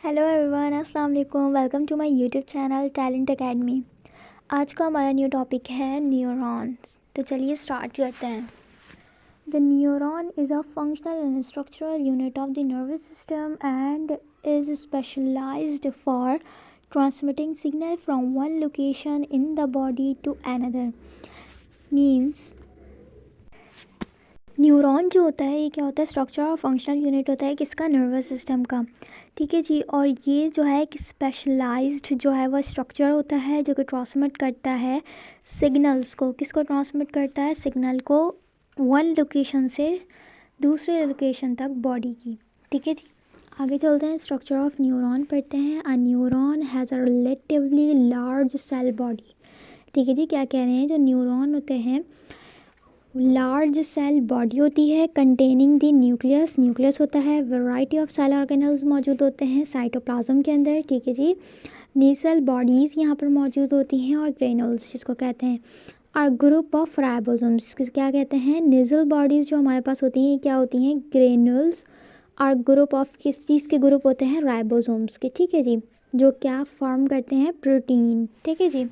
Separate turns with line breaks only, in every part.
Hello everyone, अस्सलाम वालेकुम। Welcome to my YouTube channel talent academy. आज का हमारा न्यू टॉपिक है न्यूरॉन्स। तो चलिए स्टार्ट करते हैं। The neuron is a functional and structural unit of the nervous system and is specialised for transmitting signal from one location in the body to another. Means neuron जो होता है ये क्या होता है, स्ट्रक्चर और फंक्शनल यूनिट होता है किसका, नर्वस सिस्टम का। ठीक है जी। और ये जो है एक स्पेशलाइज्ड जो है वह स्ट्रक्चर होता है जो कि ट्रांसमिट करता है सिग्नल्स को। किसको ट्रांसमिट करता है, सिग्नल को वन लोकेशन से दूसरे लोकेशन तक बॉडी की। ठीक है जी। आगे चलते हैं, स्ट्रक्चर ऑफ न्यूरॉन पढ़ते हैं। A neuron has a relatively large cell body. ठीक है जी। क्या कह रहे हैं, जो न्यूरॉन होते हैं लार्ज सेल बॉडी होती है कंटेनिंग दी न्यूक्लियस। न्यूक्लियस होता है, वैरायटी ऑफ सेल ऑर्गेनल्स मौजूद होते हैं साइटोप्लाज्म के अंदर। ठीक है जी। नीसल बॉडीज़ यहाँ पर मौजूद होती हैं और ग्रेनुल्स जिसको कहते हैं और ग्रुप ऑफ राइबोसोम्स क्या कहते हैं, निजल बॉडीज़ जो हमारे पास होती हैं क्या होती हैं, ग्रेनुल्स। और ग्रुप ऑफ किस चीज़ के ग्रुप होते हैं, राइबोसोम्स के। ठीक है जी। जो क्या फॉर्म करते हैं, प्रोटीन। ठीक है जी।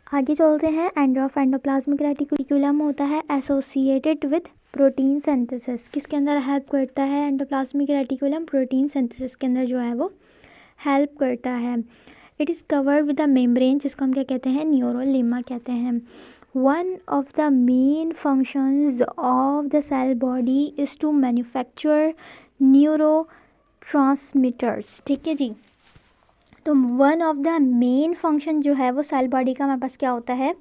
आगे चलते हैं, एंडोप्लाज्मिक रेटिकुलम होता है एसोसिएटेड विद प्रोटीन सिंथेसिस। किसके अंदर हेल्प करता है एंडोप्लाज्मिक रेटिकुलम, प्रोटीन सिंथेसिस के अंदर जो है वो हेल्प करता है। It is covered with the membrane जिसको हम क्या कहते हैं, न्यूरोलिमा कहते हैं। One of the main functions of the cell body is to manufacture neurotransmitters. ठीक है जी। तो one of the main function जो है वो सेल बॉडी का हमारे पास क्या होता है,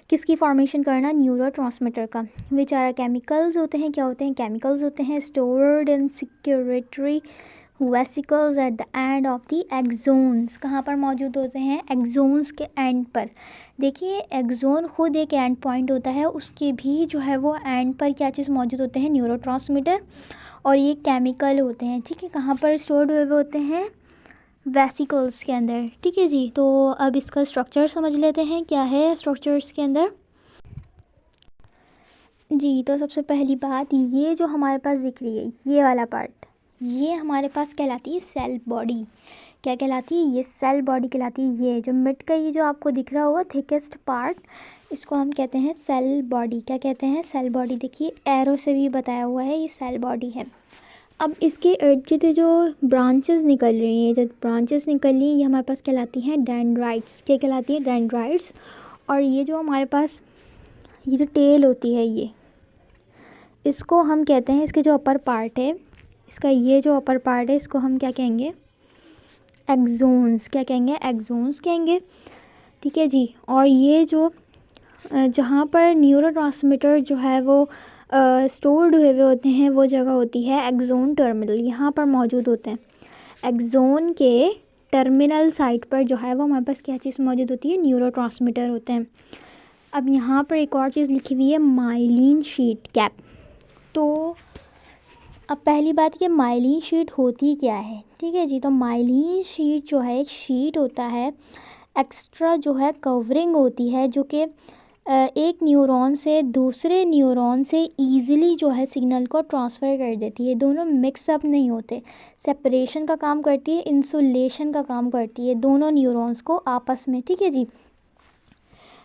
किसकी फॉर्मेशन करना, न्यूरो ट्रांसमीटर का। विच आर केमिकल्स होते हैं, क्या होते हैं, केमिकल्स होते हैं stored in secretory vesicles at the end of the axons. कहाँ पर मौजूद होते हैं, एक्सोन्स के एंड पर। देखिए एक्सोन खुद एक एंड पॉइंट होता है, उसके भी जो है वो एंड पर क्या चीज़ मौजूद होते हैं, न्यूरो ट्रांसमीटर और ये केमिकल होते हैं। ठीक है, कहाँ पर स्टोर्ड हुए होते हैं, वेसिकल्स के अंदर। ठीक है जी। तो अब इसका स्ट्रक्चर समझ लेते हैं, क्या है स्ट्रक्चर्स के अंदर जी। तो सबसे पहली बात, ये जो हमारे पास दिख रही है ये वाला पार्ट, ये हमारे पास कहलाती है सेल बॉडी। क्या कहलाती है, ये सेल बॉडी कहलाती है। ये जो मिड का ये जो आपको दिख रहा होगा थिकेस्ट पार्ट, इसको हम कहते हैं सेल बॉडी। क्या कहते हैं, सेल बॉडी। देखिए एरो से भी बताया हुआ है ये सेल बॉडी है। अब इसके इर्द जो ब्रांचेस निकल रही हैं, जब ब्रांचेस निकल रही हैं ये हमारे पास कहलाती हैं डेंड्राइट्स। क्या कहलाती हैं, डेंड्राइट्स। और ये जो हमारे पास ये जो टेल होती है ये, इसको हम कहते हैं, इसके जो अपर पार्ट है, इसका ये जो अपर पार्ट है इसको हम क्या कहेंगे, एक्सोन्स। क्या कहेंगे, एक्सोन्स कहेंगे। ठीक है जी। और ये जो जहाँ पर न्यूरोट्रांसमीटर जो है वो स्टोर्ड हुए होते हैं वो जगह होती है एक्सोन टर्मिनल, यहाँ पर मौजूद होते हैं। एक्सोन के टर्मिनल साइट पर जो है वो हमारे पास क्या चीज़ मौजूद होती है, न्यूरोट्रांसमीटर होते हैं। अब यहाँ पर एक और चीज़ लिखी हुई है, माइलिन शीट कैप। तो अब पहली बात ये माइलिन शीट होती क्या है। ठीक है जी। तो माइलिन शीट जो है एक शीट होता है, एक्स्ट्रा जो है कवरिंग होती है जो कि एक न्यूरॉन से दूसरे न्यूरॉन से ईज़िली जो है सिग्नल को ट्रांसफ़र कर देती है। दोनों मिक्सअप नहीं होते, सेपरेशन का काम करती है, इंसुलेशन का काम करती है दोनों न्यूरॉन्स को आपस में। ठीक है जी।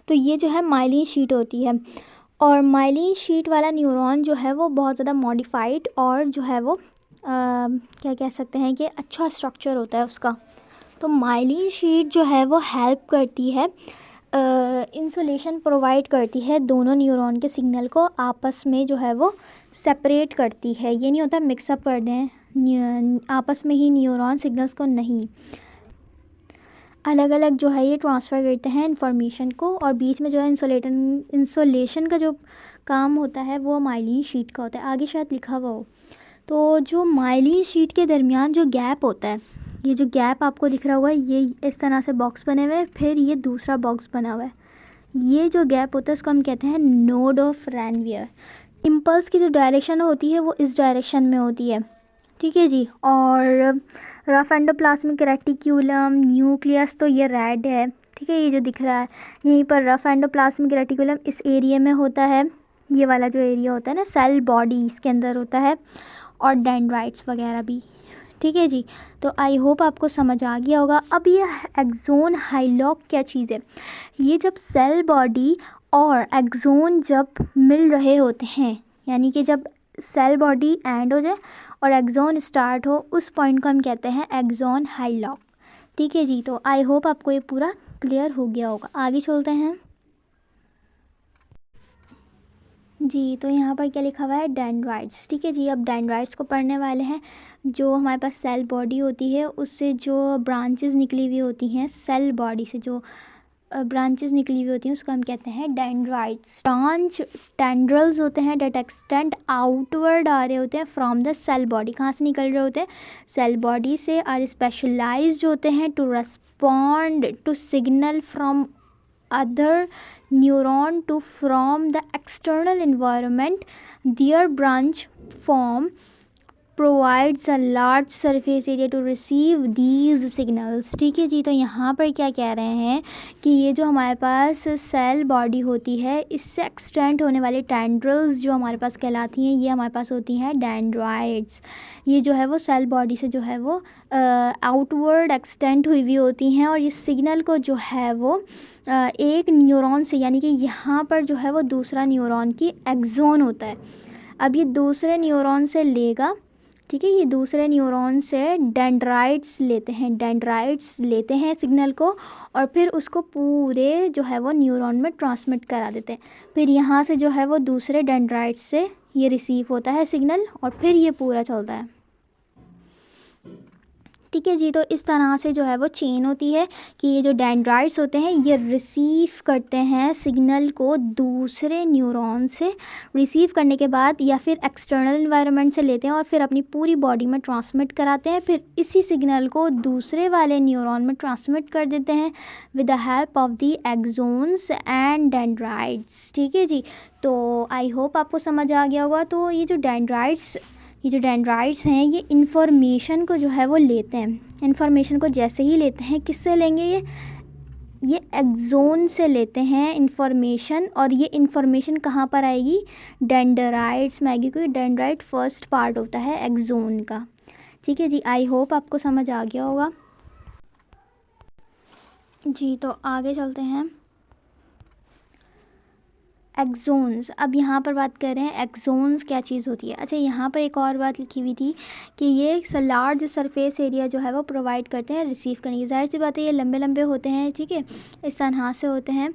तो ये जो है माइलिन शीट होती है। और माइलिन शीट वाला न्यूरॉन जो है वो बहुत ज़्यादा मॉडिफाइड और जो है वो क्या कह सकते हैं कि अच्छा स्ट्रक्चर होता है उसका। तो माइलिन शीट जो है वो हेल्प करती है, इंसुलेशन प्रोवाइड करती है, दोनों न्यूरॉन के सिग्नल को आपस में जो है वो सेपरेट करती है। ये नहीं होता मिक्सअप कर दें आपस में ही न्यूरॉन सिग्नल्स को, नहीं, अलग अलग जो है ये ट्रांसफ़र करते हैं इंफॉर्मेशन को। और बीच में जो है इंसुलेशन का जो काम होता है वो माइलिन शीट का होता है, आगे शायद लिखा हुआ हो। तो जो माइलिन शीट के दरमियान जो गैप होता है, ये जो गैप आपको दिख रहा होगा, ये इस तरह से बॉक्स बने हुए हैं, फिर ये दूसरा बॉक्स बना हुआ है, ये जो गैप होता है उसको हम कहते हैं नोड ऑफ रैनवियर। इम्पल्स की जो डायरेक्शन होती है वो इस डायरेक्शन में होती है। ठीक है जी। और रफ एंडोप्लाज्मिक रेटिकुलम, न्यूक्लियस, तो ये रेड है। ठीक है, ये जो दिख रहा है यहीं पर रफ एंडोप्लाज्मिक रेटिकुलम इस एरिया में होता है, ये वाला जो एरिया होता है ना सेल बॉडी इसके अंदर होता है, और डेंड्राइट्स वगैरह भी। ठीक है जी। तो आई होप आपको समझ आ गया होगा। अब ये एक्सोन हाइलॉक क्या चीज़ है? ये जब सेल बॉडी और एक्सोन जब मिल रहे होते हैं, यानी कि जब सेल बॉडी एंड हो जाए और एक्सोन स्टार्ट हो, उस पॉइंट को हम कहते हैं एक्सोन हाइलॉक। ठीक है जी। तो आई होप आपको ये पूरा क्लियर हो गया होगा। आगे चलते हैं जी। तो यहाँ पर क्या लिखा हुआ है? डेंड्राइट्स। ठीक है जी। अब डेंड्राइट्स को पढ़ने वाले हैं। जो हमारे पास सेल बॉडी होती है उससे जो ब्रांचेस निकली हुई होती हैं, सेल बॉडी से जो ब्रांचेस निकली हुई होती हैं उसको हम कहते हैं डेंड्राइट्स। ब्रांच टेंड्रल्स होते हैं डेट एक्सटेंड आउटवर्ड आ रहे होते हैं फ्रॉम द सेल बॉडी। कहाँ से निकल रहे होते हैं? सेल बॉडी से। आर स्पेशलाइज्ड होते हैं to respond to signal from other neuron to from the external environment. Their branch form provides a large surface area to receive these signals. ठीक है जी। तो यहाँ पर क्या कह रहे हैं कि ये जो हमारे पास सेल बॉडी होती है, इससे एक्सटेंड होने वाले टेंड्रल्स जो हमारे पास कहलाती हैं, ये हमारे पास होती हैं डेंड्राइट्स। ये जो है वो सेल बॉडी से जो है वो आउटवर्ड एक्सटेंड हुई होती हैं और ये सिग्नल को जो है वो एक न्यूरॉन से, यानी कि यहाँ पर जो है वो दूसरा न्यूरॉन की एक्सोन होता है। अब ये दूसरे न्यूरॉन से लेगा, ठीक है, ये दूसरे न्यूरॉन से डेंड्राइट्स लेते हैं सिग्नल को और फिर उसको पूरे जो है वो न्यूरॉन में ट्रांसमिट करा देते हैं। फिर यहाँ से जो है वो दूसरे डेंड्राइट्स से ये रिसीव होता है सिग्नल और फिर ये पूरा चलता है। ठीक है जी। तो इस तरह से जो है वो चेन होती है कि ये जो डेंड्राइट्स होते हैं ये रिसीव करते हैं सिग्नल को दूसरे न्यूरॉन से। रिसीव करने के बाद या फिर एक्सटर्नल इन्वायरमेंट से लेते हैं और फिर अपनी पूरी बॉडी में ट्रांसमिट कराते हैं। फिर इसी सिग्नल को दूसरे वाले न्यूरॉन में ट्रांसमिट कर देते हैं with the help of the exons and dendrites. ठीक है जी। तो आई होप आपको समझ आ गया होगा। तो ये जो डेंड्राइट्स हैं ये इन्फॉर्मेशन को जो है वो लेते हैं। इन्फॉर्मेशन को जैसे ही लेते हैं, किससे लेंगे? ये एक्सोन से लेते हैं इन्फॉर्मेशन। और ये इन्फॉर्मेशन कहाँ पर आएगी? डेंड्राइट्स में आएगी, क्योंकि डेंड्राइट फर्स्ट पार्ट होता है एक्सोन का। ठीक है जी। आई होप आपको समझ आ गया होगा जी। तो आगे चलते हैं। एक्सोन्स। अब यहाँ पर बात कर रहे हैं एक्सोन्स क्या चीज़ होती है। अच्छा, यहाँ पर एक और बात लिखी हुई थी कि ये लार्ज सरफेस एरिया जो है वो प्रोवाइड करते हैं रिसीव करने की। ज़ाहिर सी बात है ये लंबे लंबे होते हैं, ठीक है, इस तरह से होते हैं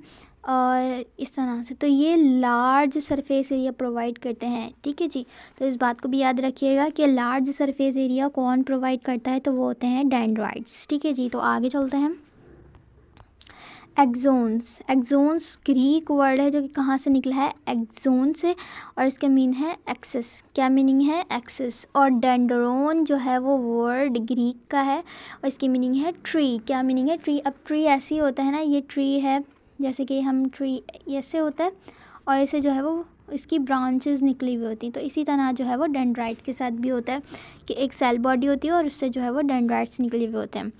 और इस तरह से। तो ये लार्ज सरफेस एरिया प्रोवाइड करते हैं। ठीक है जी। तो इस बात को भी याद रखिएगा कि लार्ज सरफेस एरिया कौन प्रोवाइड करता है, तो वो होते हैं डेंड्राइट्स। ठीक है जी। तो आगे चलते हैं। एक्सोन्स ग्रीक वर्ड है जो कि कहाँ से निकला है? एक्सोन से, और इसका मीन है एक्सिस। क्या मीनिंग है? एक्सिस। और डेंड्रोन जो है वो वर्ड ग्रीक का है और इसकी मीनिंग है ट्री। क्या मीनिंग है? ट्री। अब ट्री ऐसे ही होता है ना, ये ट्री है जैसे कि हम ट्री ऐसे होता है और ऐसे जो है वो इसकी ब्रांचेस निकली हुई होती हैं। तो इसी तरह जो है वो डेंड्राइट के साथ भी होता है कि एक सेल बॉडी होती है और उससे जो है वो डेंड्राइट्स निकले हुए होते हैं।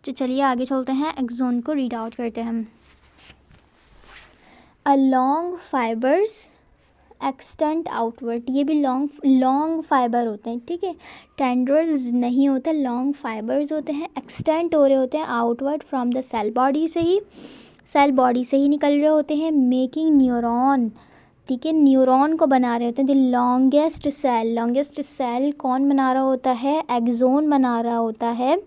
तो चलिए आगे चलते हैं, एक्सोन को रीड आउट करते हैं हम। A long fibres extend outward. ये भी लॉन्ग फाइबर होते हैं, ठीक है, टेंड्रल्स नहीं होते, लॉन्ग फाइबर्स होते हैं, एक्सटेंड हो रहे होते हैं outward from the cell body से ही निकल रहे होते हैं, मेकिंग न्यूरॉन। ठीक है, न्यूरॉन को बना रहे होते हैं। द लॉन्गेस्ट सेल कौन बना रहा होता है? एक्सोन बना रहा होता है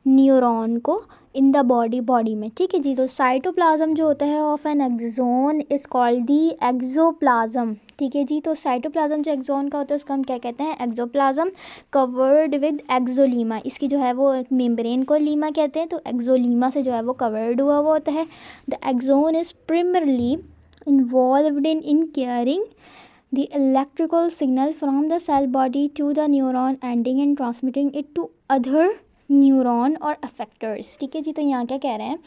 न्यूरॉन को इन द बॉडी में। ठीक है जी। तो साइटोप्लाज्म जो होता है of an axon is called the axoplasm. ठीक है जी। तो साइटोप्लाज्म जो एक्सोन का होता है उसको हम क्या कहते हैं? एक्सोप्लाज्म। Covered with axolemma. इसकी जो है वो एक मेम्ब्रेन को लीमा कहते हैं, तो एक्सोलीमा से जो है वो कवर्ड हुआ होता है। The axon is primarily involved in carrying the electrical signal from the cell body to the neuron ending and transmitting it to other neuron और अफेक्टर्स। ठीक है जी। तो यहाँ क्या कह रहे हैं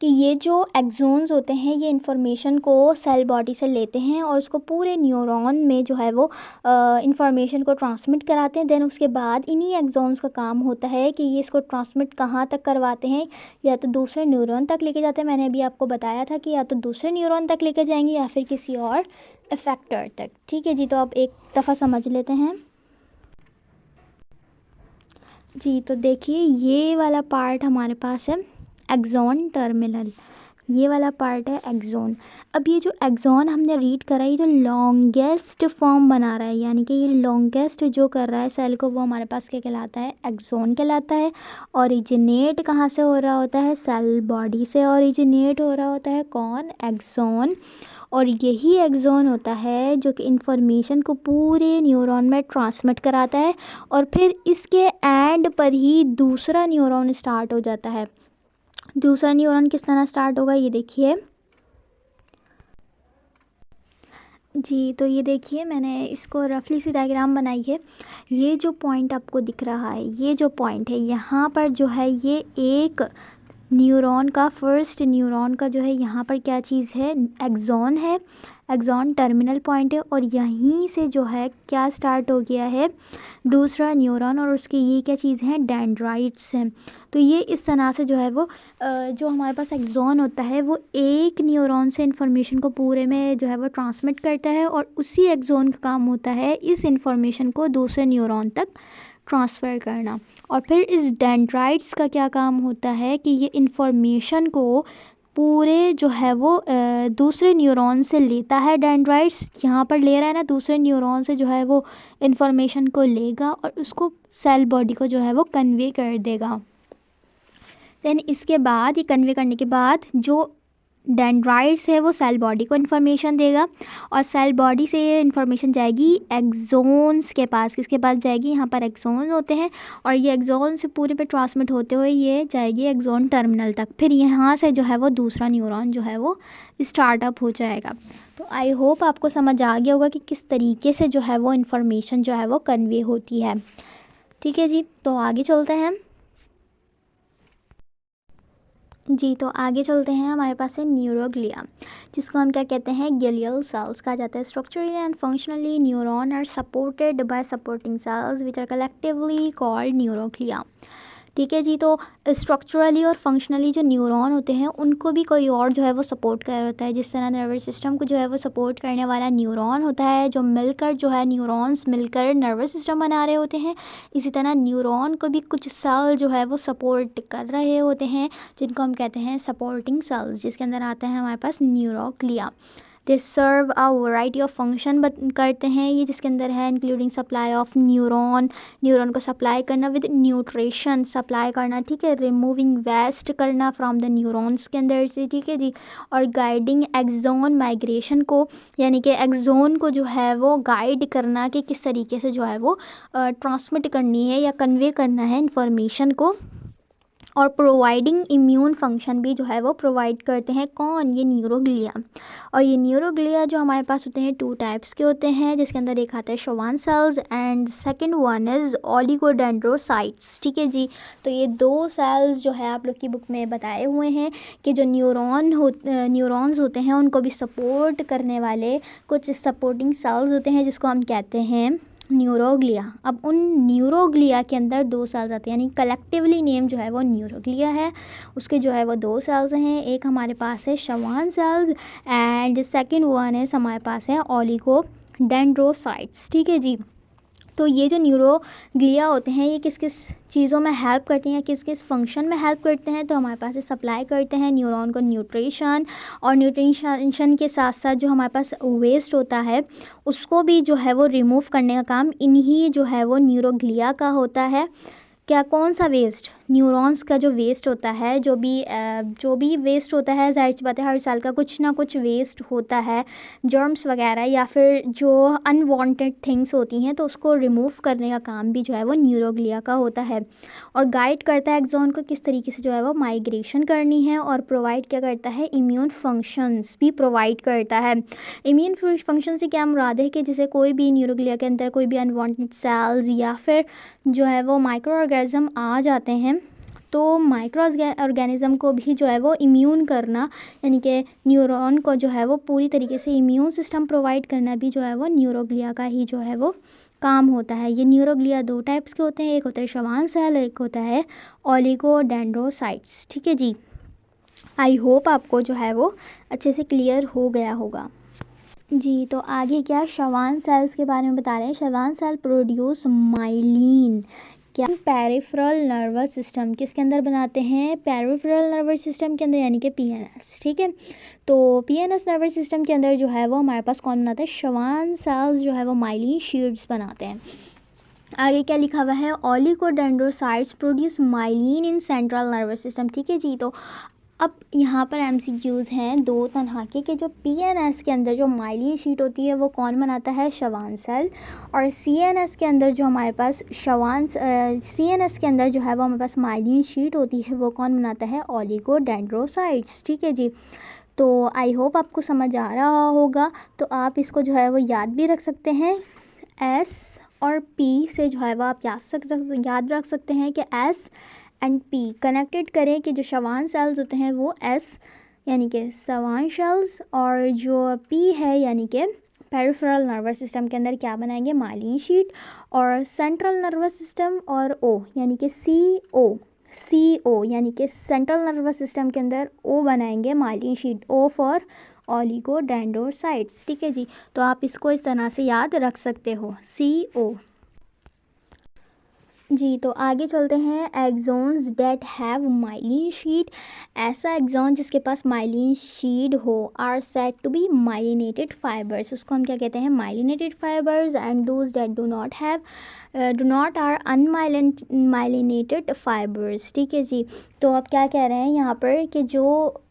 कि ये जो एक्सोन्स होते हैं ये इन्फॉर्मेशन को सेल बॉडी से लेते हैं और उसको पूरे न्यूरॉन में जो है वो इन्फॉर्मेशन को ट्रांसमिट कराते हैं। देन उसके बाद इन्हीं एक्सोन्स का काम होता है कि ये इसको ट्रांसमिट कहाँ तक करवाते हैं, या तो दूसरे न्यूरॉन तक लेके जाते हैं। मैंने अभी आपको बताया था कि या तो दूसरे न्यूरॉन तक लेके जाएंगे या फिर किसी और अफेक्टर तक। ठीक है जी। तो अब एक दफ़ा समझ लेते हैं। जी, तो देखिए ये वाला पार्ट हमारे पास है एक्सॉन टर्मिनल, ये वाला पार्ट है एक्सॉन। अब ये जो एक्सॉन हमने रीड करा, ये जो लॉन्गेस्ट फॉर्म बना रहा है, यानी कि ये लॉन्गेस्ट जो कर रहा है सेल को, वो हमारे पास क्या कहलाता है, एक्सॉन कहलाता है। ओरिजिनेट कहाँ से हो रहा होता है, सेल बॉडी से ओरिजिनेट हो रहा होता है, कौन, एक्सॉन। और यही एक्सॉन होता है जो कि इंफॉर्मेशन को पूरे न्यूरॉन में ट्रांसमिट कराता है, और फिर इसके एंड पर ही दूसरा न्यूरॉन स्टार्ट हो जाता है। दूसरा न्यूरॉन किस तरह स्टार्ट होगा, ये देखिए। जी, तो ये देखिए मैंने इसको रफली सी डायग्राम बनाई है। ये जो पॉइंट आपको दिख रहा है, ये जो पॉइंट है यहाँ पर जो है, ये एक न्यूरॉन का, फर्स्ट न्यूरॉन का जो है यहाँ पर क्या चीज़ है, एक्सॉन है। एक्सॉन टर्मिनल पॉइंट है, और यहीं से जो है क्या स्टार्ट हो गया है, दूसरा न्यूरॉन, और उसकी ये क्या चीज़ है, डेंड्राइट्स हैं। तो ये इस तरह से जो है वो जो हमारे पास एक्सॉन होता है वो एक न्यूरॉन से इन्फॉर्मेशन को पूरे में जो है वो ट्रांसमिट करता है, और उसी एक्सॉन का काम होता है इस इन्फॉर्मेशन को दूसरे न्यूरॉन तक ट्रांसफ़र करना। और फिर इस डेंड्राइट्स का क्या काम होता है कि ये इन्फॉर्मेशन को पूरे जो है वो दूसरे न्यूरॉन से लेता है। डेंड्राइट्स यहाँ पर ले रहा है ना, दूसरे न्यूरॉन से जो है वो इन्फॉर्मेशन को लेगा और उसको सेल बॉडी को जो है वो कन्वे कर देगा। देन इसके बाद, ये कन्वे करने के बाद जो डेंड्राइट्स है वो सेल बॉडी को इन्फॉर्मेशन देगा, और सेल बॉडी से ये इन्फॉर्मेशन जाएगी एक्सोन्स के पास। किसके पास जाएगी, यहाँ पर एक्सोन्स होते हैं, और ये एक्सोन से पूरे पे ट्रांसमिट होते हुए ये जाएगी एक्सोन टर्मिनल तक। फिर यहाँ से जो है वो दूसरा न्यूरॉन जो है वो स्टार्टअप हो जाएगा। तो आई होप आपको समझ आ गया होगा कि किस तरीके से जो है वो इन्फॉर्मेशन जो है वो कन्वे होती है। ठीक है जी, तो आगे चलते हैं। जी, तो आगे चलते हैं। हमारे पास है न्यूरोग्लिया, जिसको हम क्या कहते हैं, ग्लियल सेल्स कहा जाता है। Structurally and functionally neuron are supported by supporting cells which are collectively called neuroglia. ठीक है जी, तो स्ट्रक्चरली और फंक्शनली जो न्यूरॉन होते हैं उनको भी कोई और जो है वो सपोर्ट कर रहा होता है। जिस तरह नर्वस सिस्टम को जो है वो सपोर्ट करने वाला न्यूरॉन होता है, जो मिलकर जो है न्यूरॉन्स मिलकर नर्वस सिस्टम बना रहे होते हैं, इसी तरह न्यूरॉन को भी कुछ सेल जो है वो सपोर्ट कर रहे होते हैं, जिनको हम कहते हैं सपोर्टिंग सेल्स, जिसके अंदर आता है हमारे पास neuroglia. They serve a variety of function करते हैं ये, जिसके अंदर है including supply of neuron, neuron को सप्लाई करना विद न्यूट्रिशन, सप्लाई करना, ठीक है, रिमूविंग वेस्ट करना फ्रॉम द न्यूरॉन्स के अंदर से, ठीक है जी, और गाइडिंग एक्सोन माइग्रेशन को, यानी कि एक्सोन को जो है वो गाइड करना कि किस तरीके से जो है वो ट्रांसमिट करनी है या कन्वे करना है इंफॉर्मेशन को। और प्रोवाइडिंग इम्यून फंक्शन भी जो है वो प्रोवाइड करते हैं, कौन, ये न्यूरोग्लिया। और ये न्यूरोग्लिया जो हमारे पास होते हैं टू टाइप्स के होते हैं, जिसके अंदर एक आता है Schwann cells and second one is oligodendrocytes. ठीक है जी, तो ये दो सेल्स जो है आप लोग की बुक में बताए हुए हैं कि जो न्यूरॉन्स होते हैं उनको भी सपोर्ट करने वाले कुछ सपोर्टिंग सेल्स होते हैं, जिसको हम कहते हैं न्यूरोग्लिया। अब उन न्यूरोग्लिया के अंदर दो सेल्स आते हैं, यानी कलेक्टिवली नेम जो है वो न्यूरोग्लिया है। उसके जो है वो दो सेल्स हैं, एक हमारे पास है Schwann cells and second one है हमारे पास है ओलिगोडेंड्रोसाइट्स। ठीक है जी, तो ये जो न्यूरोग्लिया होते हैं ये किस किस चीज़ों में हेल्प करते हैं, किस किस फंक्शन में हेल्प करते हैं, तो हमारे पास ये सप्लाई करते हैं न्यूरॉन को न्यूट्रिशन, और न्यूट्रिशन के साथ साथ जो हमारे पास वेस्ट होता है उसको भी जो है वो रिमूव करने का काम इन्हीं जो है वो न्यूरोग्लिया का होता है। क्या, कौन सा वेस्ट, न्यूरॉन्स का जो वेस्ट होता है, जो भी वेस्ट होता है, ज़ाहिर सी बात है हर साल का कुछ ना कुछ वेस्ट होता है, जर्म्स वगैरह या फिर जो अनवांटेड थिंग्स होती हैं, तो उसको रिमूव करने का काम भी जो है वो न्यूरोग्लिया का होता है। और गाइड करता है एक्सॉन को किस तरीके से जो है वो माइग्रेशन करनी है, और प्रोवाइड क्या करता है, इम्यून फंक्शंस भी प्रोवाइड करता है। इम्यून फंक्शन से क्या मुराद है कि जैसे कोई भी न्यूरोग्लिया के अंदर कोई भी अनवांटेड सेल्स या फिर जो है वो माइक्रो ऑर्गेनिज्म आ जाते हैं, तो माइक्रो ऑर्गेनिज्म को भी जो है वो इम्यून करना, यानी कि न्यूरॉन को जो है वो पूरी तरीके से इम्यून सिस्टम प्रोवाइड करना भी जो है वो न्यूरोग्लिया का ही जो है वो काम होता है। ये न्यूरोग्लिया दो टाइप्स के होते हैं, एक होता है शवान सेल, एक होता है ओलिगोडेंड्रोसाइट्स। ठीक है जी, आई होप आपको जो है वो अच्छे से क्लियर हो गया होगा। जी, तो आगे क्या शवान सेल्स के बारे में बता रहे हैं। शवान सेल प्रोड्यूस माइलिन, क्या पेरिफेरल नर्वस सिस्टम किसके अंदर बनाते हैं, पेरिफेरल नर्वस सिस्टम के अंदर, यानी कि पीएनएस। ठीक है, तो पीएनएस नर्वस सिस्टम के अंदर जो है वो हमारे पास कौन बनाता है, श्वान सेल्स जो है वो माइलिन शीट्स बनाते हैं। आगे क्या लिखा हुआ है, oligodendrocytes produce myelin in central nervous system. ठीक है जी, तो अब यहाँ पर एमसीक्यूज़ हैं दो तरह के जो पीएनएस के अंदर जो माइलिन शीट होती है वो कौन बनाता है, श्वान सेल, और सीएनएस के अंदर जो हमारे पास सीएनएस के अंदर जो है वो हमारे पास माइलिन शीट होती है वो कौन बनाता है, ओलिगोडेंड्रोसाइट्स। ठीक है जी, तो आई होप आपको समझ आ रहा होगा। तो आप इसको जो है वो याद भी रख सकते हैं, एस और पी से जो है वो आप याद रख सकते हैं कि एस एंड पी कनेक्टेड करें कि जो श्वान सेल्स होते हैं वो एस यानी कि श्वान सेल्स, और जो पी है यानी कि पेरिफेरल नर्वस सिस्टम के अंदर क्या बनाएंगे, माइलिन शीट, और सेंट्रल नर्वस सिस्टम और ओ यानी कि सी ओ यानी कि सेंट्रल नर्वस सिस्टम के अंदर ओ बनाएंगे myelin sheath, O for oligodendrocytes. ठीक है जी, तो आप इसको इस तरह से याद रख सकते हो, सी ओ। जी, तो आगे चलते हैं, axons that have myelin sheath. ऐसा एक्सोन जिसके पास माइलिन शीट हो are said to be myelinated fibres, उसको हम क्या कहते हैं, myelinated fibres, and those that do not are unmyelinated fibres. ठीक है जी, तो अब क्या कह रहे हैं यहाँ पर कि जो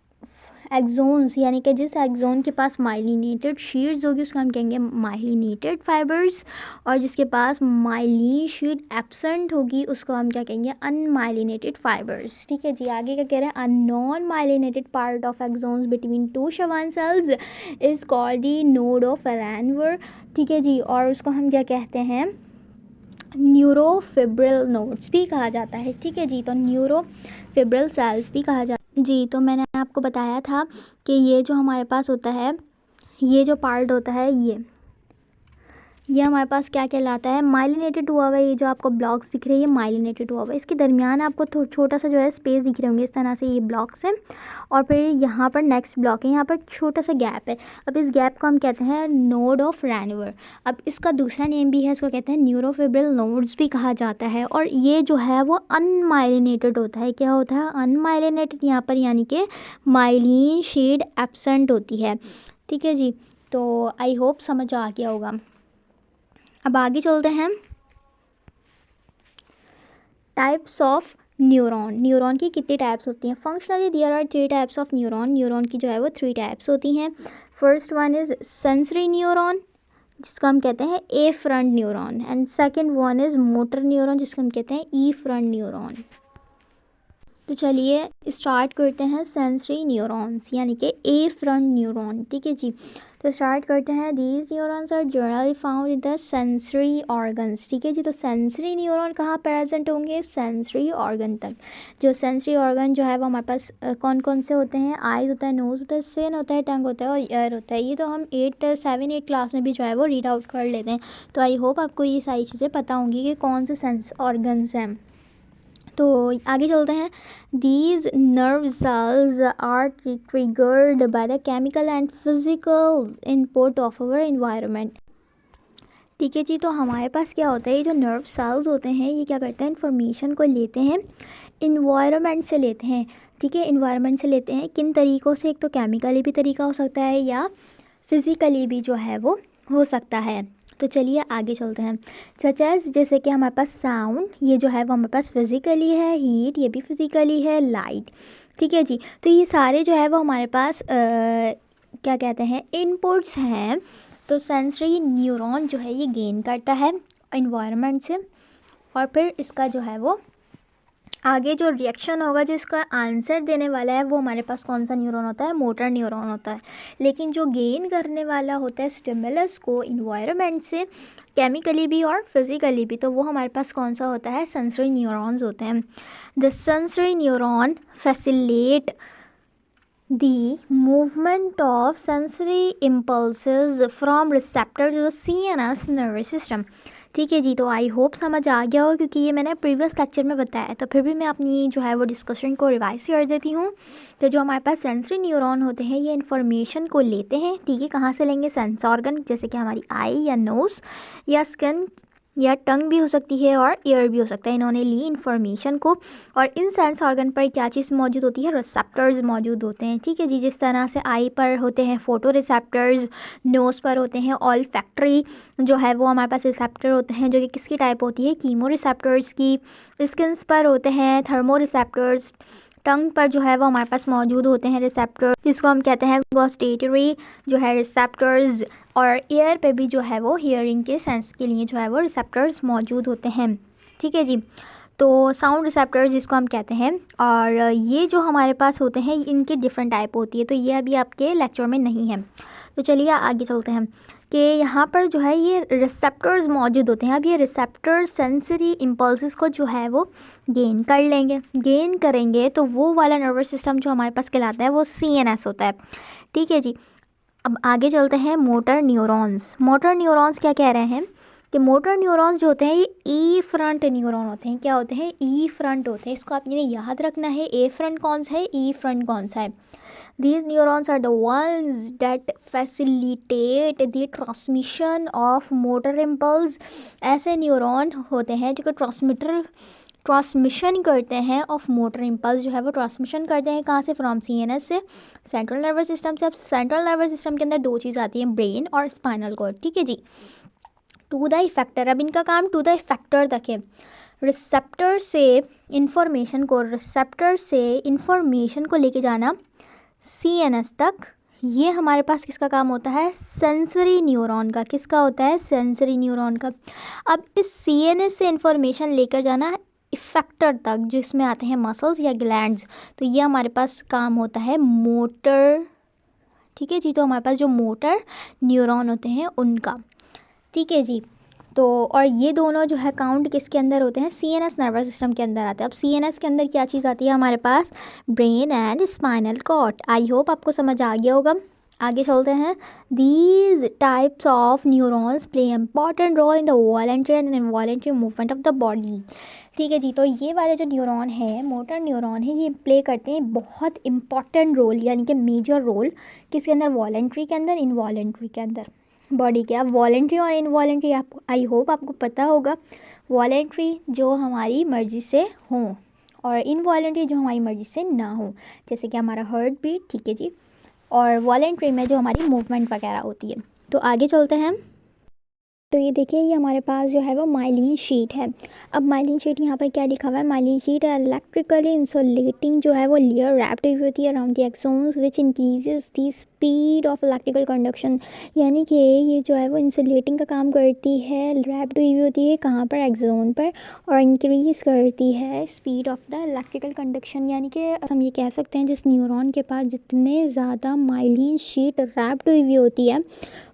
एक्सोन्स यानी कि जिस एक्सोन के पास माइलिनेटेड शीट्स होगी उसको हम कहेंगे माइलिनेटेड फाइबर्स, और जिसके पास माइलिन शीट एब्सेंट होगी उसको हम क्या कहेंगे, अनमाइलिनेटेड फाइबर्स। ठीक है जी, आगे क्या कह रहे हैं, a non myelinated part of axons between two Schwann cells is called the node of Ranvier. ठीक है जी, और उसको हम क्या कहते हैं, न्यूरोफिब्रिल नोड्स भी कहा जाता है। ठीक है जी, तो न्यूरोफिब्रिल सेल्स भी कहा जाता है। जी, तो मैंने आपको बताया था कि ये जो हमारे पास होता है, ये जो पार्ट होता है ये हमारे पास क्या कहलाता है, माइलिनेटेड हुआ हुआ है। ये जो आपको ब्लॉक्स दिख रहे हैं ये माइलिनेटेड हुआ हुआ है, इसके दरमियान आपको छोटा सा जो है स्पेस दिख रहे होंगे इस तरह से, ये ब्लॉक्स हैं, और फिर यहाँ पर नेक्स्ट ब्लॉक है, यहाँ पर छोटा सा गैप है। अब इस गैप को हम कहते हैं नोड ऑफ रैनवर। अब इसका दूसरा नेम भी है, इसको कहते हैं न्यूरोफिब्रिल नोड्स भी कहा जाता है, और ये जो है वो अनमाइलिनेटेड होता है। क्या होता है, अनमाइलिनेटेड यहाँ पर, यानी कि माइलिन शीट एब्सेंट होती है। ठीक है जी, तो आई होप समझ आ गया होगा। अब आगे चलते हैं, टाइप्स ऑफ न्यूरॉन की कितनी टाइप्स होती हैं, functionally there are 3 types of neuron की जो है वो 3 टाइप्स होती हैं। First one is sensory neuron जिसको हम कहते हैं afferent neuron, and second one is motor neuron जिसको हम कहते हैं ई फ्रंट न्यूरॉन। तो चलिए स्टार्ट करते हैं सेंसरी न्यूरॉन्स यानी कि ए फ्रंट न्यूरॉन। ठीक है जी, तो स्टार्ट करते हैं, these neurons are generally found in the sensory organs. ठीक है जी, तो सेंसरी न्यूरॉन कहाँ प्रेजेंट होंगे, सेंसरी ऑर्गन तक। जो सेंसरी ऑर्गन जो है वो हमारे पास कौन कौन से होते हैं, आइज होता है, नोज होता है, सेन होता है, टंग होता है और ईयर होता है। ये तो हम 7-8 क्लास में भी जो है वो रीड आउट कर लेते हैं। तो आई होप आपको ये सारी चीज़ें पता होंगी कि कौन से सेंस ऑर्गन्स हैं। तो आगे चलते हैं, these nerve cells are triggered by the chemical and physical input of our environment. ठीक है जी, तो हमारे पास क्या होता है, ये जो नर्व सेल्स होते हैं ये क्या करते हैं, इन्फॉर्मेशन को लेते हैं इन्वायरमेंट से लेते हैं। ठीक है, इन्वायरमेंट से लेते हैं किन तरीक़ों से, एक तो केमिकली भी तरीका हो सकता है या फिज़िकली भी जो है वो हो सकता है। तो चलिए आगे चलते हैं, सच एज जैसे कि हमारे पास साउंड, ये जो है वो हमारे पास फिज़िकली है, हीट ये भी फिज़िकली है, लाइट। ठीक है जी, तो ये सारे जो है वो हमारे पास क्या कहते हैं, इनपुट्स हैं। तो सेंसरी न्यूरॉन जो है ये गेन करता है इन्वायरमेंट से, और फिर इसका जो है वो आगे जो रिएक्शन होगा, जो इसका आंसर देने वाला है वो हमारे पास कौन सा न्यूरॉन होता है, मोटर न्यूरॉन होता है। लेकिन जो गेन करने वाला होता है स्टिमुलस को इन्वायरमेंट से, केमिकली भी और फिज़िकली भी, तो वो हमारे पास कौन सा होता है, सेंसरी न्यूरॉन्स होते हैं। The sensory neuron facilitate the movement of sensory impulses from receptor to the CNS nervous system. ठीक है जी, तो आई होप समझ आ गया हो, क्योंकि ये मैंने प्रीवियस लेक्चर में बताया, तो फिर भी मैं अपनी जो है वो डिस्कशन को रिवाइज कर देती हूँ। तो जो हमारे पास सेंसरी न्यूरॉन होते हैं ये इन्फॉर्मेशन को लेते हैं। ठीक है, कहाँ से लेंगे, सेंस ऑर्गन जैसे कि हमारी आई या नोज़ या स्किन या टंग भी हो सकती है और ईयर भी हो सकता है। इन्होंने ली इन्फॉर्मेशन को, और इन सेंस ऑर्गन पर क्या चीज़ मौजूद होती है, रिसेप्टर्स मौजूद होते हैं। ठीक है जी, जिस तरह से आई पर होते हैं फोटो रिसेप्टर्स, नोज़ पर होते हैं ऑल फैक्ट्री जो है वो हमारे पास रिसेप्टर होते हैं, जो कि किसकी टाइप होती है, कीमो रिसेप्टर्स की। स्किन्स पर होते हैं थर्मो रिसेप्टर्स। टंग पर जो है वो हमारे पास मौजूद होते हैं रिसेप्टर, जिसको हम कहते हैं गस्टेटरी जो है रिसेप्टर्स। और ईयर पे भी जो है वो हियरिंग के सेंस के लिए जो है वो रिसेप्टर्स मौजूद होते हैं। ठीक है जी, तो साउंड रिसेप्टर्स जिसको हम कहते हैं, और ये जो हमारे पास होते हैं इनकी डिफरेंट टाइप होती है, तो ये अभी आपके लेक्चर में नहीं है। तो चलिए आगे चलते हैं कि यहाँ पर जो है ये रिसेप्टर्स मौजूद होते हैं। अब ये रिसेप्टर्स सेंसरी इम्पल्सेस को जो है वो गेन कर लेंगे, गेन करेंगे तो वो वाला नर्वस सिस्टम जो हमारे पास कहलाता है वो CNS होता है। ठीक है जी, अब आगे चलते हैं मोटर न्यूरॉन्स। मोटर न्यूरॉन्स क्या कह रहे हैं कि मोटर न्यूरॉन्स जो होते हैं ये ई फ्रंट न्यूरॉन होते हैं। क्या होते हैं, ई फ्रंट होते हैं। इसको आपने याद रखना है, ए फ्रंट कौन सा है, ई फ्रंट कौन सा है। These neurons are the ones that facilitate the transmission of motor impulse। ऐसे न्यूरॉन होते हैं जो कि ट्रांसमिशन करते हैं ऑफ मोटर इम्पल्स, जो है वो ट्रांसमिशन करते हैं कहाँ से, फ्रॉम CNS से, सेंट्रल नर्वस सिस्टम से। अब सेंट्रल नर्वस सिस्टम के अंदर दो चीज़ आती है, ब्रेन और स्पाइनल कॉर्ड। ठीक है जी, टू द इफेक्टर, अब इनका काम टू द इफेक्टर तक है। रिसेप्टर से इंफॉर्मेशन को लेके जाना CNS तक, ये हमारे पास किसका काम होता है, सेंसरी न्यूरॉन का। किसका होता है, सेंसरी न्यूरॉन का। अब इस CNS से इंफॉर्मेशन लेकर जाना इफेक्टर तक, जिसमें आते हैं मसल्स या ग्लैंड्स, तो ये हमारे पास काम होता है मोटर। ठीक है जी, तो हमारे पास जो मोटर न्यूरॉन होते हैं उनका। ठीक है जी, तो और ये दोनों जो है काउंट किसके अंदर होते हैं, CNS नर्वस सिस्टम के अंदर आते हैं। अब CNS के अंदर क्या चीज़ आती है हमारे पास, brain and spinal cord. I hope आपको समझ आ गया होगा। आगे चलते हैं। These types of neurons play important role in the voluntary and involuntary movement of the body. ठीक है जी, तो ये वाले जो न्यूरॉन है, मोटर न्यूरॉन है, ये प्ले करते हैं बहुत इंपॉर्टेंट रोल, यानी कि मेजर रोल किसके अंदर, वॉलेंट्री के अंदर, इनवॉलेंट्री के अंदर बॉडी के। अब वॉलेंट्री और इनवॉलेंट्री आपको आई होप आपको पता होगा। वॉलेंट्री जो हमारी मर्ज़ी से हों और इनवॉलेंट्री जो हमारी मर्ज़ी से ना हो, जैसे कि हमारा हार्ट बीट। ठीक है जी, और वॉलेंट्री में जो हमारी मूवमेंट वगैरह होती है। तो आगे चलते हैं। तो ये देखिए, ये हमारे पास जो है वो माइलिन शीट है। अब माइलिन शीट यहाँ पर क्या लिखा हुआ है, माइलिन शीट इलेक्ट्रिकली इंसुलेटिंग जो है वो लेयर रैप्ड हुई होती है around the exons which increases the speed of electrical conduction. यानी कि ये जो है वो इंसुलेटिंग का काम करती है, रैप्ड हुई होती है कहाँ पर, एक्सोन पर, और इंक्रीज़ करती है speed of the electrical conduction. यानी कि हम ये कह सकते हैं जिस न्यूरॉन के पास जितने ज़्यादा माइलिन शीट रैप्ड हुई होती है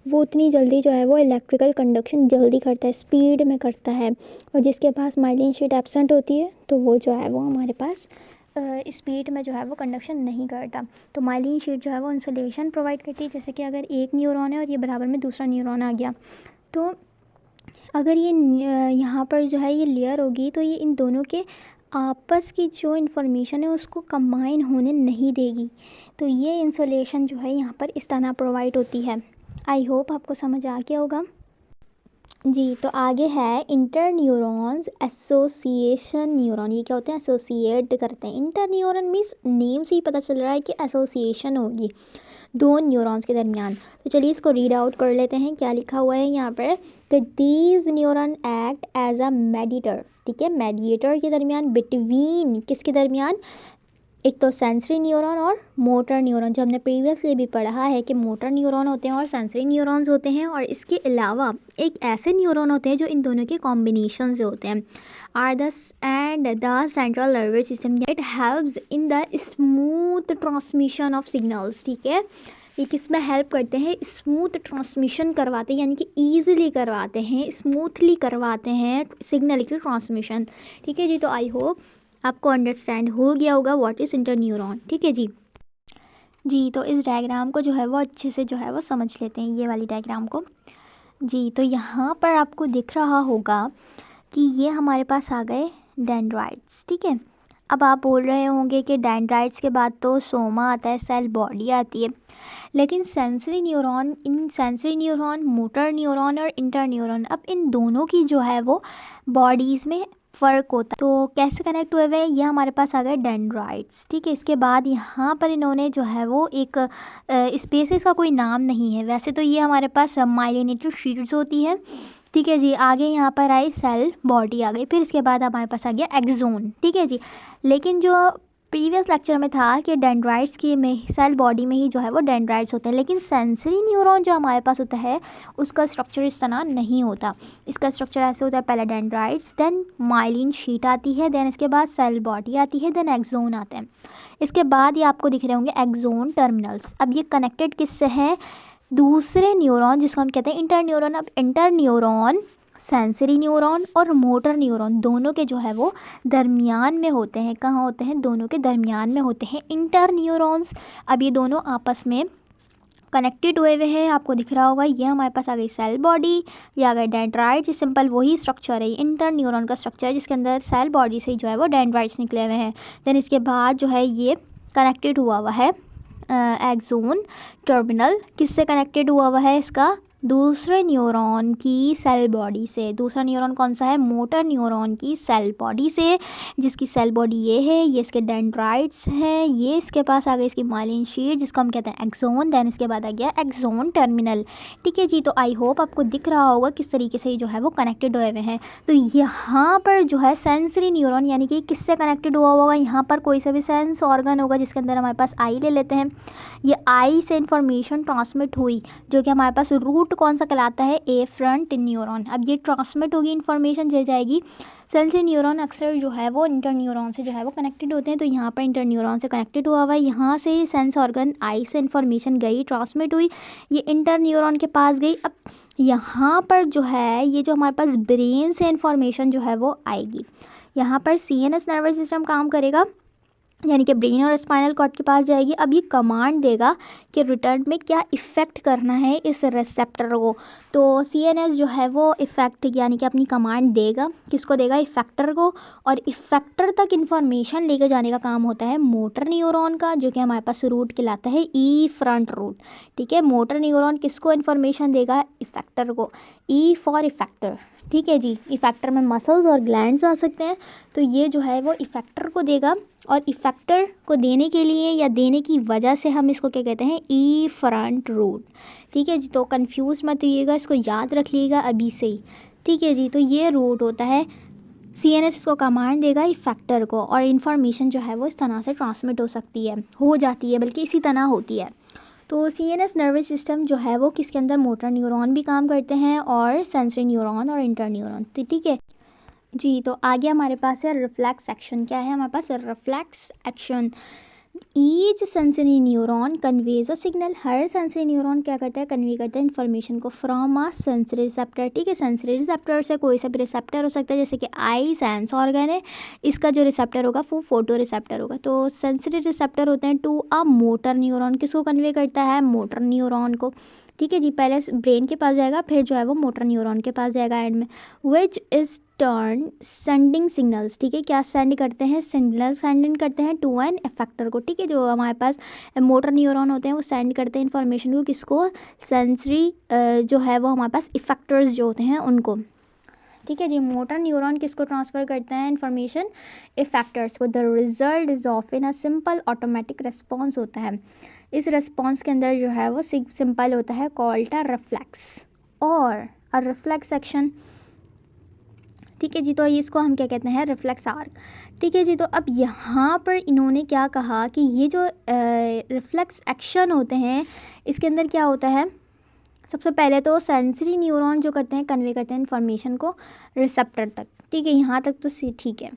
वो उतनी जल्दी जो है वो इलेक्ट्रिकल कंडक्शन जल्दी करता है, स्पीड में करता है। और जिसके पास माइलिन शीट एब्सेंट होती है तो वो जो है वो हमारे पास स्पीड में जो है वो कंडक्शन नहीं करता। तो माइलिन शीट जो है वो इंसुलेशन प्रोवाइड करती है। जैसे कि अगर एक न्यूरॉन है और ये बराबर में दूसरा न्यूरॉन आ गया, तो अगर ये यहाँ पर जो है ये लेयर होगी तो ये इन दोनों के आपस की जो इन्फॉर्मेशन है उसको कंबाइन होने नहीं देगी। तो ये इंसुलेशन जो है यहाँ पर इस तरह प्रोवाइड होती है। आई होप आपको समझ आ गया होगा जी। तो आगे है इंटर न्यूरॉन्स एसोसिएशन न्यूरॉन। ये क्या होते हैं, एसोसिएट करते हैं। इंटर न्यूरॉन मीन्स नेम से ही पता चल रहा है कि एसोसिएशन होगी दो न्यूरॉन्स के दरमियान। तो चलिए इसको रीड आउट कर लेते हैं। क्या लिखा हुआ है यहाँ पर कि these neuron act as a mediator. ठीक है, मेडिएटर के दरमियान, बिटवीन किसके दरमियान, एक तो सेंसरी न्यूरॉन और मोटर न्यूरॉन। जो हमने प्रीवियसली भी पढ़ा है कि मोटर न्यूरॉन होते हैं और सेंसरी न्यूरॉन्स होते हैं, और इसके अलावा एक ऐसे न्यूरॉन होते हैं जो इन दोनों के कॉम्बिनेशन से होते हैं। Are the and the central nervous system, it helps in the smooth transmission of signals. ठीक है, ये किस में हेल्प करते हैं, स्मूथ ट्रांसमिशन करवाते हैं, यानी कि ईजिली करवाते हैं, स्मूथली करवाते हैं सिग्नल की ट्रांसमिशन। ठीक है जी, तो आई होप आपको अंडरस्टैंड हो गया होगा व्हाट इज़ इंटर न्यूरॉन। ठीक है जी। तो इस डायग्राम को जो है वो अच्छे से जो है वो समझ लेते हैं, ये वाली डायग्राम को जी। तो यहाँ पर आपको दिख रहा होगा कि ये हमारे पास आ गए डेंड्राइट्स। ठीक है, अब आप बोल रहे होंगे कि डेंड्राइट्स के बाद तो सोमा आता है, सेल बॉडी आती है, लेकिन सेंसरी न्यूरॉन, मोटर न्यूरॉन और इंटर न्यूरॉन, अब इन दोनों की जो है वो बॉडीज़ में फ़र्क होता है। तो कैसे कनेक्ट हुए हुए हैं, ये हमारे पास आ गए डेंड्राइट्स, ठीक है। इसके बाद यहाँ पर इन्होंने जो है वो एक स्पेसिस का कोई नाम नहीं है, वैसे तो ये हमारे पास माइलिनेटेड शीट्स होती है, ठीक है जी। आगे यहाँ पर आई सेल बॉडी आ गई, फिर इसके बाद हमारे पास आ गया एक्सोन, ठीक है जी। लेकिन जो प्रीवियस लेक्चर में था कि डेंड्राइट्स की में सेल बॉडी में ही जो है वो डेंड्राइट्स होते हैं, लेकिन सेंसरी न्यूरॉन जो हमारे पास होता है उसका स्ट्रक्चर इस तरह नहीं होता। इसका स्ट्रक्चर ऐसे होता है, पहले डेंड्राइट्स, देन माइलिन शीट आती है, देन इसके बाद सेल बॉडी आती है, देन एक्सोन आते हैं। इसके बाद ये आपको दिख रहे होंगे एक्सोन टर्मिनल्स। अब ये कनेक्टेड किससे हैं, दूसरे न्यूरॉन जिसको हम कहते हैं इंटर न्यूरॉन। अब इंटर न्यूरॉन सेंसरी न्यूरॉन और मोटर न्यूरॉन दोनों के जो है वो दरमियान में होते हैं। कहाँ होते हैं, दोनों के दरमियान में होते हैं इंटर न्यूरॉन्स। अब ये दोनों आपस में कनेक्टेड हुए हुए हैं, आपको दिख रहा होगा। ये हमारे पास आ गई सेल बॉडी, ये आ गए डेंड्राइट्स, सिंपल वही स्ट्रक्चर है, इंटर न्यूरॉन का स्ट्रक्चर है जिसके अंदर सेल बॉडी से जो है वो डेंड्राइट्स निकले हुए हैं। देन इसके बाद जो है ये कनेक्टेड हुआ हुआ है एक्सोन टर्मिनल, किससे कनेक्टेड हुआ हुआ है, इसका दूसरे न्यूरॉन की सेल बॉडी से। दूसरा न्यूरॉन कौन सा है, मोटर न्यूरॉन की सेल बॉडी से, जिसकी सेल बॉडी ये है, ये इसके डेंड्राइट्स है, ये इसके पास आ गई इसकी माइलिन शीट जिसको हम कहते हैं एक्सोन, देन इसके बाद आ गया एक्सोन टर्मिनल, ठीक है जी। तो आई होप आपको दिख रहा होगा किस तरीके से जो है वो कनेक्टेड हुए हुए हैं। तो यहाँ पर जो है सेंसरी न्यूरॉन यानी कि किससे कनेक्टेड हुआ होगा, यहाँ पर कोई सा भी सेंस ऑर्गन होगा जिसके अंदर हमारे पास आई ले लेते हैं, ये आई से इंफॉर्मेशन ट्रांसमिट हुई, जो कि हमारे पास रूट कौन सा कहलाता है, एफरंट न्यूरॉन। अब ये ट्रांसमिट होगी, इन्फॉर्मेशन चल जाएगी। सेंसरी न्यूरॉन अक्सर जो है वो इंटर न्यूरॉन से जो है वो कनेक्टेड होते हैं, तो यहाँ पर इंटर न्यूरॉन से कनेक्टेड हुआ हुआ है। यहाँ से सेंस ऑर्गन आई से इन्फॉर्मेशन गई, ट्रांसमिट हुई, ये इंटर न्यूरॉन के पास गई। अब यहाँ पर जो है ये जो हमारे पास ब्रेन से इन्फॉर्मेशन जो है वो आएगी, यहाँ पर सीएनएस नर्वस सिस्टम काम करेगा, यानी कि ब्रेन और स्पाइनल कॉर्ड के पास जाएगी। अब ये कमांड देगा कि रिटर्न में क्या इफ़ेक्ट करना है इस रिसेप्टर को। तो सीएनएस जो है वो इफ़ेक्ट यानी कि अपनी कमांड देगा, किसको देगा, इफ़ेक्टर को, और इफ़ेक्टर तक इन्फॉर्मेशन लेकर जाने का काम होता है मोटर न्यूरॉन का, जो कि हमारे पास रूट कहलाता है ई फ्रंट रूट, ठीक है। मोटर न्यूरॉन किसको इन्फॉर्मेशन देगा, इफ़ेक्टर को, ई फॉर इफ़ेक्टर, ठीक है जी। इफ़ेक्टर में मसल्स और ग्लैंड्स आ सकते हैं, तो ये जो है वो इफ़ेक्टर को देगा, और इफ़ेक्टर को देने के लिए या देने की वजह से हम इसको क्या कहते हैं, ई फ्रंट रूट, ठीक है जी। तो कंफ्यूज मत होइएगा, इसको याद रख लीजिएगा अभी से ही, ठीक है जी। तो ये रूट होता है, सीएनएस इसको कमांड देगा इफ़ेक्टर को, और इन्फॉर्मेशन जो है वो इस तरह से ट्रांसमिट हो सकती है, हो जाती है, बल्कि इसी तरह होती है। तो सीएनएस नर्वस सिस्टम जो है वो किसके अंदर, मोटर न्यूरॉन भी काम करते हैं और सेंसरी न्यूरॉन और इंटर न्यूरॉन, तो ठीक है जी। तो आगे हमारे पास है रिफ्लेक्स एक्शन। क्या है हमारे पास, reflex action. Each sensory neuron conveys a signal, हर सेंसरी न्यूरॉन क्या करता है, कन्वे करता है इन्फॉर्मेशन को फ्रॉम अ सेंसरी रिसेप्टर, ठीक है। सेंसरी रिसेप्टर से कोई सा भी रिसेप्टर हो सकता है, जैसे कि आई सेंस ऑर्गन है, इसका जो रिसेप्टर होगा वो फोटो रिसेप्टर होगा। तो सेंसरी रिसेप्टर होते हैं टू अ मोटर न्यूरॉन, किसको कन्वे करता है, मोटर न्यूरॉन को, ठीक है जी। पहले ब्रेन के पास जाएगा, फिर जो है वो मोटर न्यूरॉन के पास जाएगा एंड में, which is turn sending signals, ठीक है। क्या सेंड करते हैं, सिग्नल सेंडिंग करते हैं टू एन इफेक्टर को, ठीक है। जो हमारे पास मोटर न्यूरॉन होते हैं वो सेंड करते हैं इन्फॉर्मेशन को, किसको, सेंसरी जो है वो हमारे पास इफेक्टर्स जो होते हैं उनको, ठीक है जी। मोटर न्यूरॉन किसको ट्रांसफ़र करते हैं इन्फॉर्मेशन, इफेक्टर्स को। The result is often a simple automatic response होता है, इस रिस्पॉन्स के अंदर जो है वो सिंपल होता है, कॉल्ड अ रिफ्लेक्स और अ रिफ्लेक्स एक्शन, ठीक है जी। तो इसको हम क्या कहते हैं, रिफ्लेक्स आर्क, ठीक है जी। तो अब यहाँ पर इन्होंने क्या कहा कि ये जो रिफ्लेक्स एक्शन होते हैं इसके अंदर क्या होता है, सबसे पहले तो सेंसरी न्यूरॉन जो करते हैं कन्वे करते हैं इन्फॉर्मेशन को रिसेप्टर तक, ठीक है। यहाँ तक तो ठीक है।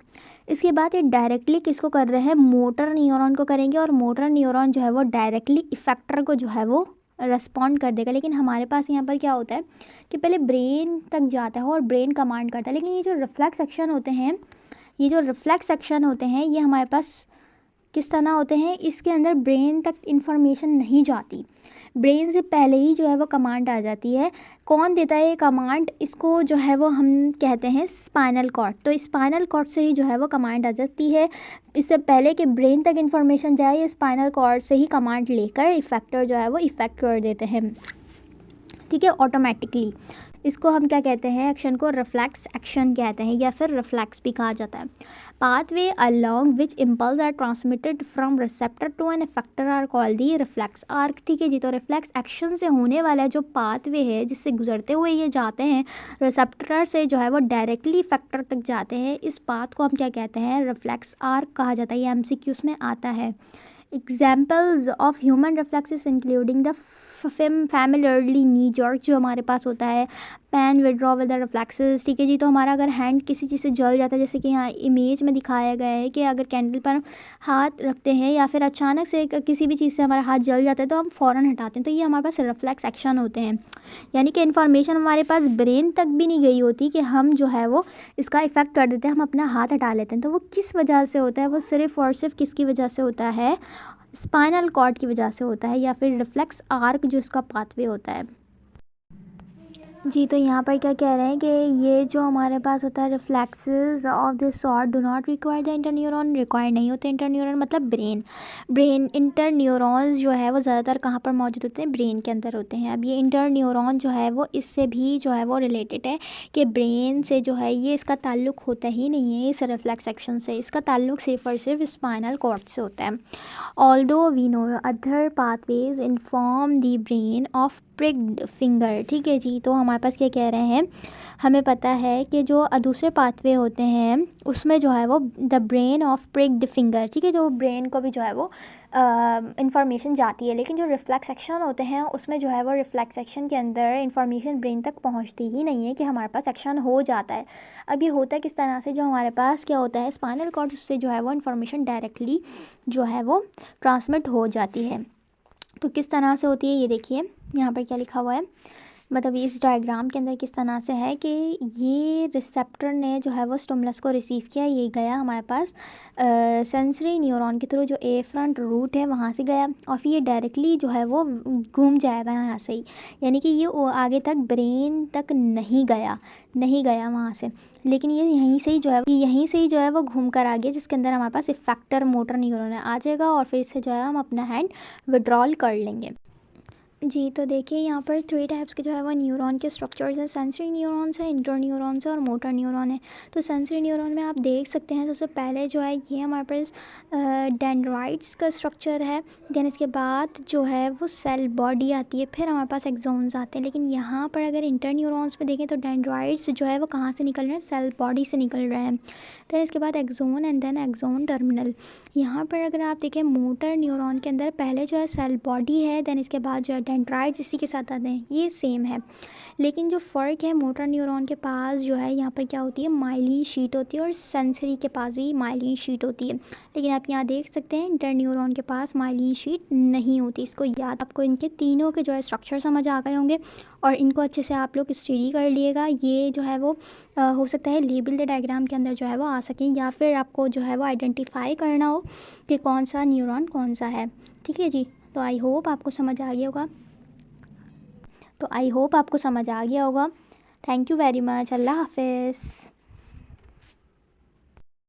इसके बाद ये डायरेक्टली किसको कर रहे हैं, मोटर न्यूरॉन को करेंगे, और मोटर न्यूरॉन जो है वो डायरेक्टली इफेक्टर को जो है वो रेस्पॉन्ड कर देगा। लेकिन हमारे पास यहाँ पर क्या होता है कि पहले ब्रेन तक जाता है और ब्रेन कमांड करता है, लेकिन ये जो रिफ्लेक्स एक्शन होते हैं, ये जो रिफ्लेक्स एक्शन होते हैं ये हमारे पास किस तरह होते हैं, इसके अंदर ब्रेन तक इन्फॉर्मेशन नहीं जाती, ब्रेन से पहले ही जो है वो कमांड आ जाती है। कौन देता है ये कमांड, इसको जो है वो हम कहते हैं स्पाइनल कॉर्ड। तो स्पाइनल कॉर्ड से ही जो है वो कमांड आ जाती है। इससे पहले कि ब्रेन तक इन्फॉर्मेशन जाए, ये स्पाइनल कॉर्ड से ही कमांड लेकर इफेक्टर जो है वो इफ़ेक्ट कर देते हैं, ठीक है, ऑटोमेटिकली। इसको हम क्या कहते हैं, एक्शन को रिफ्लेक्स एक्शन कहते हैं या फिर रिफ्लेक्स भी कहा जाता है। Pathway along which impulse are transmitted from receptor to an effector are called the reflex arc, ठीक है जी। तो रिफ्लेक्स एक्शन से होने वाला जो पाथवे है जिससे गुजरते हुए ये जाते हैं रिसेप्टर से जो है वो डायरेक्टली इफेक्टर तक जाते हैं, इस पाथ को हम क्या कहते हैं, रिफ्लेक्स आर्क कहा जाता है। ये MCQs में आता है। Examples of human reflexes including the familiarly knee jerk जो हमारे पास होता है, pain withdraw with the reflexes, ठीक है जी। तो हमारा अगर हैंड किसी चीज़ से जल जाता है, जैसे कि यहाँ इमेज में दिखाया गया है कि अगर कैंडल पर हाथ रखते हैं या फिर अचानक से किसी भी चीज़ से हमारा हाथ जल जाता है तो हम फ़ौरन हटाते हैं, तो ये हमारे पास रिफ्लेक्स एक्शन होते हैं। यानी कि इन्फॉर्मेशन हमारे पास ब्रेन तक भी नहीं गई होती कि हम जो है वो इसका इफ़ेक्ट कर देते हैं, हम अपना हाथ हटा लेते हैं। तो वो किस वजह से होता है, वो सिर्फ़ और सिर्फ किसकी वजह से होता है, स्पाइनल कॉर्ड की वजह से होता है या फिर रिफ्लेक्स आर्क जो इसका पाथवे होता है जी। तो यहाँ पर क्या कह रहे हैं कि ये जो हमारे पास होता है reflexes of this sort do not require the interneuron, require नहीं होते इंटरन्यूरॉन, मतलब ब्रेन इंटरन्यूरॉन्स जो है वो ज़्यादातर कहाँ पर मौजूद होते हैं, ब्रेन के अंदर होते हैं। अब ये इंटरन्यूरॉन जो है वो इससे भी जो है वो रिलेटेड है कि ब्रेन से जो है ये इसका ताल्लुक होता ही नहीं है इस रिफ्लेक्स एक्शन से, इसका ताल्लुक सिर्फ और सिर्फ स्पाइनल कॉर्ड से होता है। Although we know other pathways inform the brain of pricked finger, ठीक है जी। तो हमारे पास क्या कह रहे हैं, हमें पता है कि जो दूसरे पाथवे होते हैं उसमें जो है वो the brain of pricked finger, ठीक है, जो ब्रेन को भी जो है वो इंफॉर्मेशन जाती है, लेकिन जो रिफ्लेक्स एक्शन होते हैं उसमें जो है वो रिफ्लेक्स एक्शन के अंदर इंफॉर्मेशन ब्रेन तक पहुंचती ही नहीं है कि हमारे पास एक्शन हो जाता है। अब ये होता है किस तरह से, जो हमारे पास क्या होता है स्पाइनल कॉर्ड, उससे जो है वो इंफॉर्मेशन डायरेक्टली जो है वो ट्रांसमिट हो जाती है। तो किस तरह से होती है ये देखिए, यहाँ पर क्या लिखा हुआ है, मतलब इस डायग्राम के अंदर किस तरह से है कि ये रिसेप्टर ने जो है वो स्टिमुलस को रिसीव किया, ये गया हमारे पास सेंसरी न्यूरॉन के थ्रू, जो ए फ्रंट रूट है वहाँ से गया और फिर ये डायरेक्टली जो है वो घूम जाएगा यहाँ से ही, यानी कि ये आगे तक ब्रेन तक नहीं गया वहाँ से, लेकिन ये यहीं से ही जो है वो घूम कर आ गया, जिसके अंदर हमारे पास इफेक्टर मोटर न्यूरॉन आ जाएगा और फिर इससे जो है हम अपना हैंड विड्रॉल कर लेंगे जी। तो देखिए यहाँ पर 3 टाइप्स के जो है वो न्यूरॉन के स्ट्रक्चर्स हैं, सेंसरी न्यूरॉन्स है, इंटर न्यूरॉन्स है और मोटर न्यूरॉन है। तो सेंसरी न्यूरॉन में आप देख सकते हैं सबसे पहले जो है ये हमारे पास डेंड्राइट्स का स्ट्रक्चर है, देन इसके बाद जो है वो सेल बॉडी आती है, फिर हमारे पास एक्सोन्स आते हैं। लेकिन यहाँ पर अगर इंटर न्यूरॉन्स में देखें तो डेंड्राइट्स जो है वो कहाँ से निकल रहे हैं, सेल बॉडी से निकल रहे हैं, देन इसके बाद axon and then axon terminal. यहाँ पर अगर आप देखें मोटर न्यूरॉन के अंदर पहले जो है सेल बॉडी है, देन इसके बाद जो है डेंड्राइट्स इसी के साथ आते हैं, ये सेम है। लेकिन जो फ़र्क है मोटर न्यूरॉन के पास जो है यहाँ पर क्या होती है, माइलिन शीट होती है और सेंसरी के पास भी माइलिन शीट होती है। लेकिन आप यहाँ देख सकते हैं इंटर न्यूरॉन के पास माइलिन शीट नहीं होती। इसको याद, आपको इनके तीनों के जो है स्ट्रक्चर समझ आ गए होंगे और इनको अच्छे से आप लोग स्टडी कर लिएगा। ये जो है वो हो सकता है लेबल द डायग्राम के अंदर जो है वो आ सकें, या फिर आपको जो है वो आइडेंटिफाई करना हो कि कौन सा न्यूरॉन कौन सा है, ठीक है जी। तो आई होप आपको समझ आ गया होगा। Thank you very much. अल्लाह हाफिज़।